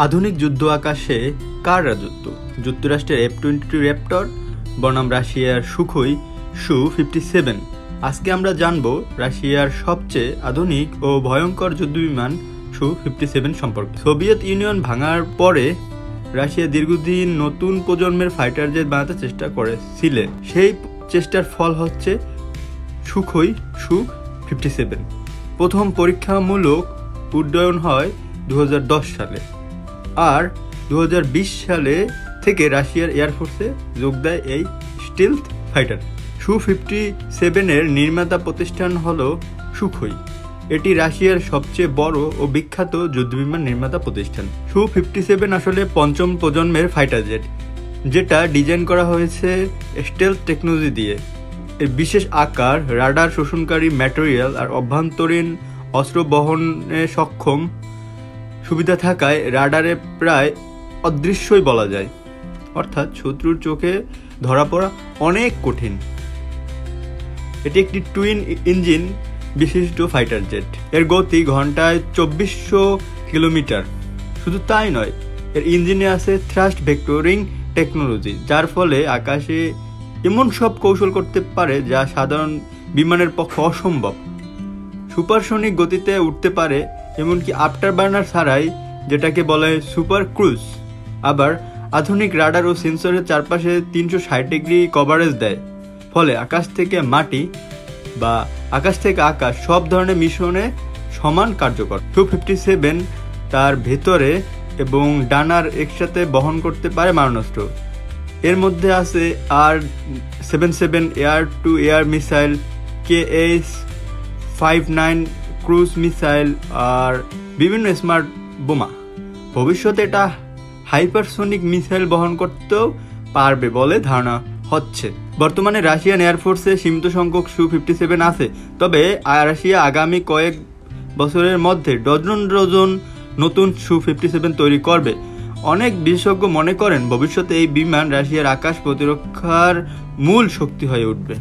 আধুনিক যুদ্ধ আকাশে কার রাজত্ব? যুক্তরাষ্ট্রের F-22 র্যাপটর বনাম রাশিয়ার সুখোই Su-57। আজকে আমরা জানব রাশিয়ার সবচেয়ে আধুনিক ও ভয়ঙ্কর যুদ্ধবিমান Su-57 সম্পর্কে। সোভিয়েত ইউনিয়ন ভাঙার পরে রাশিয়া দীর্ঘদিন নতুন প্রজন্মের ফাইটার জেট বানাতে চেষ্টা করেছিল। সেই চেষ্টার ফল হচ্ছে সুখোই Su-57। প্রথম পরীক্ষামূলক উড্ডয়ন হয় 2010 সালে, আর 2020 সালে থেকে রাশিয়ার এয়ারফোর্সে যোগ দেয় এই স্টিলথ ফাইটার। Su-57 এর নির্মাতা প্রতিষ্ঠান হলো সুখোই। এটি রাশিয়ার সবচেয়ে বড় ও বিখ্যাত যুদ্ধবিমান নির্মাতা প্রতিষ্ঠান। Su-57 আসলে পঞ্চম প্রজন্মের ফাইটার জেট, যেটা ডিজাইন করা হয়েছে স্টেলথ টেকনোলজি দিয়ে। এর বিশেষ আকার, রাডার শোষণকারী ম্যাটেরিয়াল আর অভ্যন্তরীণ অস্ত্র বহনে সক্ষম সুবিধা থাকায় রাডারে প্রায় অদৃশ্যই বলা যায়, অর্থাৎ শত্রুর চোখে ধরা পড়া অনেক কঠিন। এটি একটি টুইন ইঞ্জিন বিশিষ্ট ফাইটার জেট। এর গতি ঘন্টায় 2400 কিলোমিটার। শুধু তাই নয়, এর ইঞ্জিনে আছে থ্রাস্ট ভেক্টরিং টেকনোলজি, যার ফলে আকাশে এমন সব কৌশল করতে পারে যা সাধারণ বিমানের পক্ষে অসম্ভব। সুপারসনিক গতিতে উঠতে পারে, এমনকি আফটার বার্নার ছাড়াই, যেটাকে বলে সুপার ক্রুজ। আবার আধুনিক রাডার ও সেন্সরের চারপাশে 360 ডিগ্রি কভারেজ দেয়, ফলে আকাশ থেকে মাটি বা আকাশ থেকে আকাশ সব ধরনের মিশনে সমান কার্যকর। Su-57 তার ভেতরে এবং ডানার একসাথে বহন করতে পারে মারণাস্ত্র। এর মধ্যে আছে R-77 air to air missile, KH-59 cruise missile আর বিভিন্ন স্মার্ট বোমা। ভবিষ্যতে এটা হাইপারসোনিক মিসাইল বহন করতেও পারবে বলে ধারণা হচ্ছে। বর্তমানে রাশিয়ান এয়ারফোর্সে সীমিত সংখ্যক Su-57 আছে, তবে রাশিয়া আগামী কয়েক বছরের মধ্যে ডজন ডজন নতুন Su-57 তৈরি করবে। অনেক বিশেষজ্ঞ মনে করেন ভবিষ্যতে এই বিমান রাশিয়ার আকাশ প্রতিরক্ষার মূল শক্তি হয়ে উঠবে।